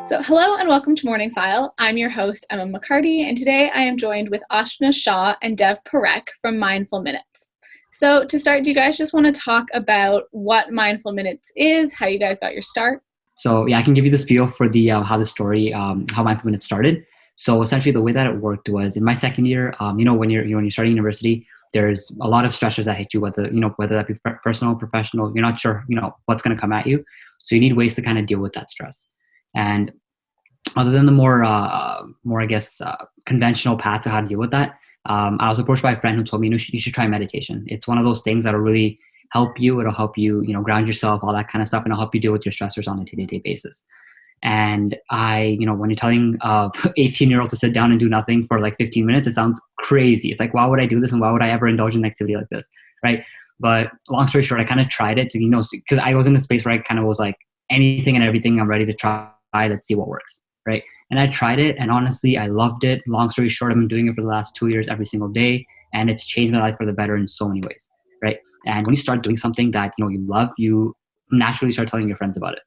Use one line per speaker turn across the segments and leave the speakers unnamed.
So hello and welcome to MorningFile. I'm your host, Emma McCarty, and today I am joined with Aashna Shah and Dev Parekh from Mindful Minutes. So to start, do you guys just want to talk about what Mindful Minutes is, how you guys got your start?
So yeah, I can give you the spiel for the how Mindful Minutes started. So essentially, the way that it worked was in my second year. When you're starting university, there's a lot of stressors that hit you, whether that be personal, professional. You're not sure what's going to come at you, so you need ways to kind of deal with that stress. And other than the more conventional paths of how to deal with that, I was approached by a friend who told me you should try meditation. It's one of those things that'll really help you. It'll help you, ground yourself, all that kind of stuff, and it'll help you deal with your stressors on a day-to-day basis. And when you're telling 18-year-old to sit down and do nothing for like 15 minutes, it sounds crazy. It's like, why would I do this? And why would I ever indulge in an activity like this? Right. But long story short, I kind of tried it to, because I was in a space where I kind of was like, anything and everything I'm ready to try. Let's see what works. Right. And I tried it, and honestly, I loved it. Long story short, I've been doing it for the last 2 years every single day, and it's changed my life for the better in so many ways. Right. And when you start doing something that, you love, you naturally start telling your friends about it.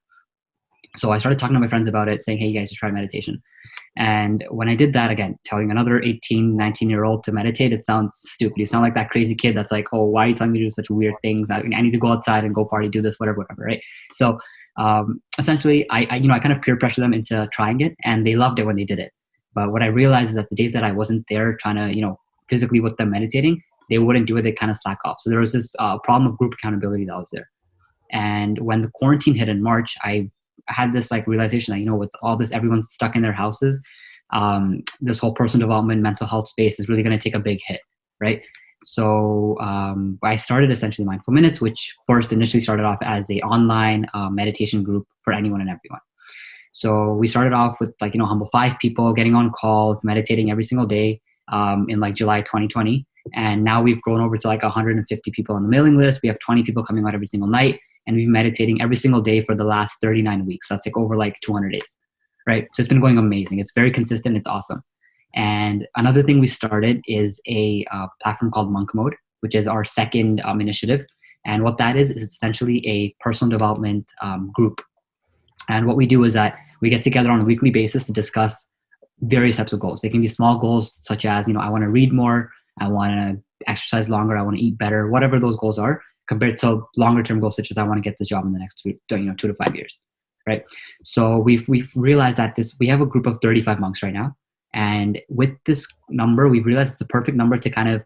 So I started talking to my friends about it, saying, hey, you guys should try meditation. And when I did that, again, telling another 18, 19-year-old to meditate, it sounds stupid. You sound like that crazy kid that's like, oh, why are you telling me to do such weird things? I need to go outside and go party, do this, whatever, right? So essentially, I kind of peer pressure them into trying it, and they loved it when they did it. But what I realized is that the days that I wasn't there trying to, physically with them meditating, they wouldn't do it. They kind of slack off. So there was this problem of group accountability that was there. And when the quarantine hit in March, I had this like realization that, with all this, everyone's stuck in their houses. This whole personal development, mental health space is really going to take a big hit. Right. So I started essentially Mindful Minutes, which first initially started off as a online meditation group for anyone and everyone. So we started off with humble 5 people getting on calls, meditating every single day in like July 2020. And now we've grown over to like 150 people on the mailing list. We have 20 people coming out every single night, and we've been meditating every single day for the last 39 weeks. So that's like over like 200 days, right? So it's been going amazing. It's very consistent. It's awesome. And another thing we started is a platform called Monk Mode, which is our second initiative. And what that is essentially a personal development group. And what we do is that we get together on a weekly basis to discuss various types of goals. They can be small goals such as, I want to read more, I want to exercise longer, I want to eat better, whatever those goals are, compared to longer term goals such as I want to get this job in the next 2 to 5 years, right? So we've realized that we have a group of 35 monks right now. And with this number, we've realized it's a perfect number to kind of,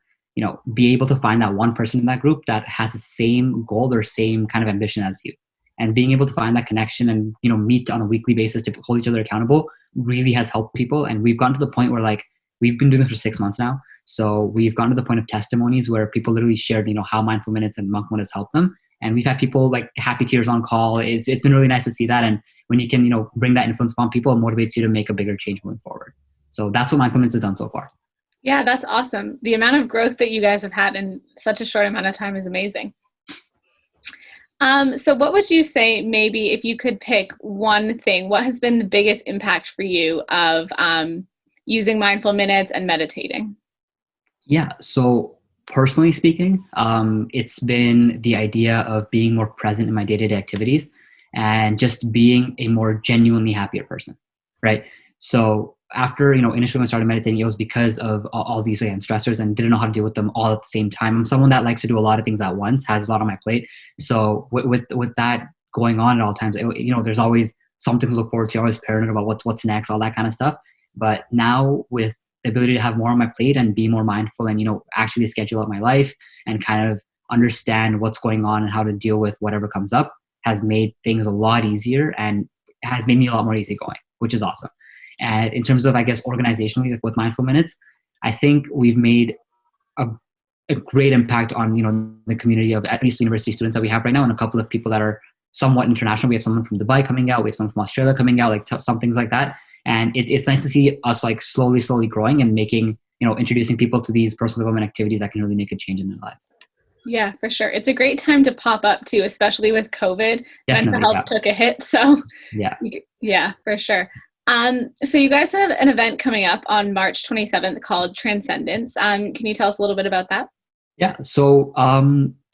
be able to find that one person in that group that has the same goal or same kind of ambition as you. And being able to find that connection and, meet on a weekly basis to hold each other accountable really has helped people. And we've gotten to the point where we've been doing this for 6 months now. So we've gotten to the point of testimonies where people literally shared, how Mindful Minutes and Monk Mode has helped them. And we've had people like happy tears on call. It's been really nice to see that. And when you can, bring that influence upon people, it motivates you to make a bigger change moving forward. So that's what Mindful Minutes has done so far.
Yeah, that's awesome. The amount of growth that you guys have had in such a short amount of time is amazing. So what would you say, maybe if you could pick one thing, what has been the biggest impact for you of using Mindful Minutes and meditating?
Yeah. So personally speaking, it's been the idea of being more present in my day-to-day activities and just being a more genuinely happier person. Right. So after, initially when I started meditating, it was because of all these stressors and didn't know how to deal with them all at the same time. I'm someone that likes to do a lot of things at once, has a lot on my plate. So with that going on at all times, there's always something to look forward to. You're always paranoid about what's next, all that kind of stuff. But now with the ability to have more on my plate and be more mindful and, actually schedule out my life and kind of understand what's going on and how to deal with whatever comes up has made things a lot easier and has made me a lot more easygoing, which is awesome. And in terms of, organizationally, with Mindful Minutes, I think we've made a great impact on, the community of at least university students that we have right now, and a couple of people that are somewhat international. We have someone from Dubai coming out. We have someone from Australia coming out, some things like that. And it's nice to see us slowly growing and making, introducing people to these personal development activities that can really make a change in their lives.
Yeah, for sure. It's a great time to pop up too, especially with COVID. Mental health took a hit. So yeah, for sure. So you guys have an event coming up on March 27th called Transcendence. Can you tell us a little bit about that?
Yeah. So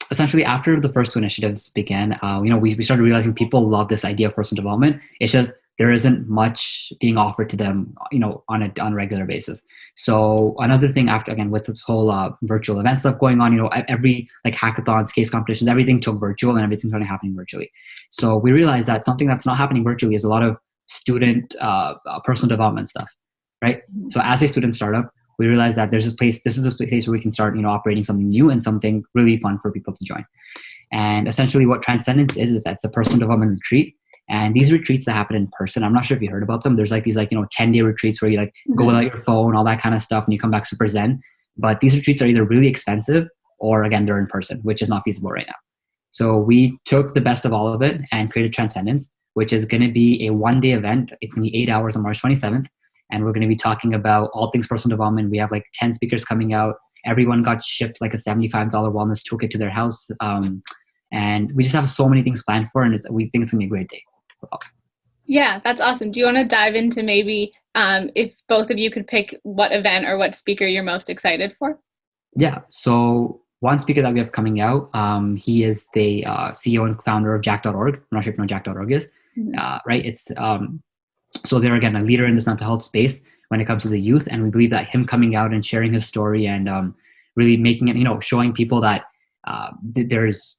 essentially after the first 2 initiatives began, we started realizing people love this idea of personal development. It's just there isn't much being offered to them, on a regular basis. So another thing after, again, with this whole virtual event stuff going on, every like hackathons, case competitions, everything took virtual and everything's started happening virtually. So we realized that something that's not happening virtually is a lot of student personal development stuff, right? So as a student startup, we realized that this is this place where we can start, operating something new and something really fun for people to join. And essentially what Transcendence is that's a personal development retreat. And these retreats that happen in person, I'm not sure if you heard about them. There's like these 10-day retreats where you go without your phone, all that kind of stuff, and you come back super zen. But these retreats are either really expensive or again, they're in person, which is not feasible right now. So we took the best of all of it and created Transcendence, which is going to be a 1-day event. It's going to be 8 hours on March 27th. And we're going to be talking about all things personal development. We have 10 speakers coming out. Everyone got shipped a $75 wellness toolkit to their house. And we just have so many things planned for, and we think it's going to be a great day.
Yeah, that's awesome. Do you want to dive into maybe if both of you could pick what event or what speaker you're most excited for?
Yeah. So one speaker that we have coming out, he is the CEO and founder of Jack.org. I'm not sure if you know Jack.org is, right? It's so they're, again, a leader in this mental health space when it comes to the youth. And we believe that him coming out and sharing his story and really making it, showing people that there's,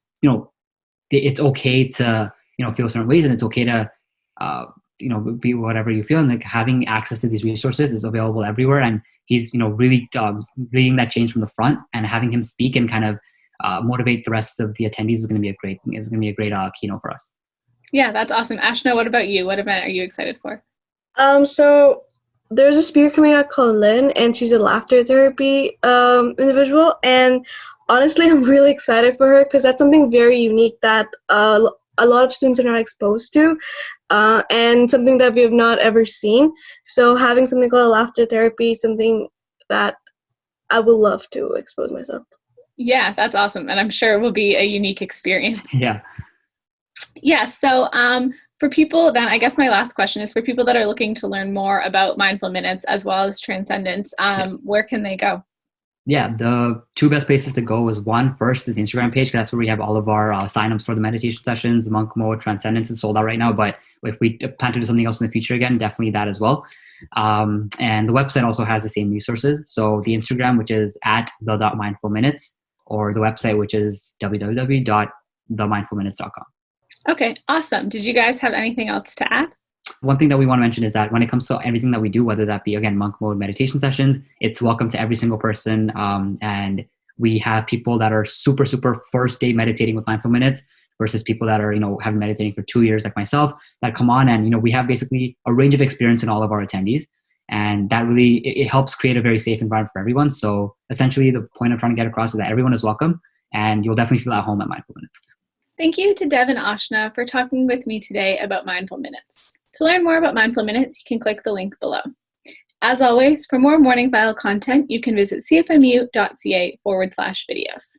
it's okay to, feel certain ways, and it's okay to, be whatever you feel, and having access to these resources is available everywhere. And he's, really leading that change from the front, and having him speak and kind of motivate the rest of the attendees is going to be a great keynote for us.
Yeah, that's awesome. Aashna, what about you? What event are you excited for?
So there's a speaker coming out called Lynn, and she's a laughter therapy individual. And honestly, I'm really excited for her because that's something very unique that a lot of students are not exposed to, and something that we have not ever seen. So having something called laughter therapy is something that I would love to expose myself to.
Yeah, that's awesome. And I'm sure it will be a unique experience.
Yeah.
Yeah. So for people then, I guess my last question is for people that are looking to learn more about Mindful Minutes as well as Transcendence, where can they go?
Yeah, the two best places to go is first is the Instagram page. That's where we have all of our signups for the meditation sessions. Monk Mode, Transcendence is sold out right now, but if we plan to do something else in the future again, definitely that as well. And the website also has the same resources. So the Instagram, which is at the.mindfulminutes, or the website, which is www.themindfulminutes.com.
Okay, awesome. Did you guys have anything else to add?
One thing that we want to mention is that when it comes to everything that we do, whether that be, again, monk mode meditation sessions, it's welcome to every single person. And we have people that are super, super first day meditating with Mindful Minutes versus people that are, have been meditating for 2 years like myself that come on. And, we have basically a range of experience in all of our attendees. And that really, it helps create a very safe environment for everyone. So essentially the point I'm trying to get across is that everyone is welcome, and you'll definitely feel at home at Mindful Minutes.
Thank you to Dev and Aashna for talking with me today about Mindful Minutes. To learn more about Mindful Minutes, you can click the link below. As always, for more MorningFile content, you can visit cfmu.ca/videos.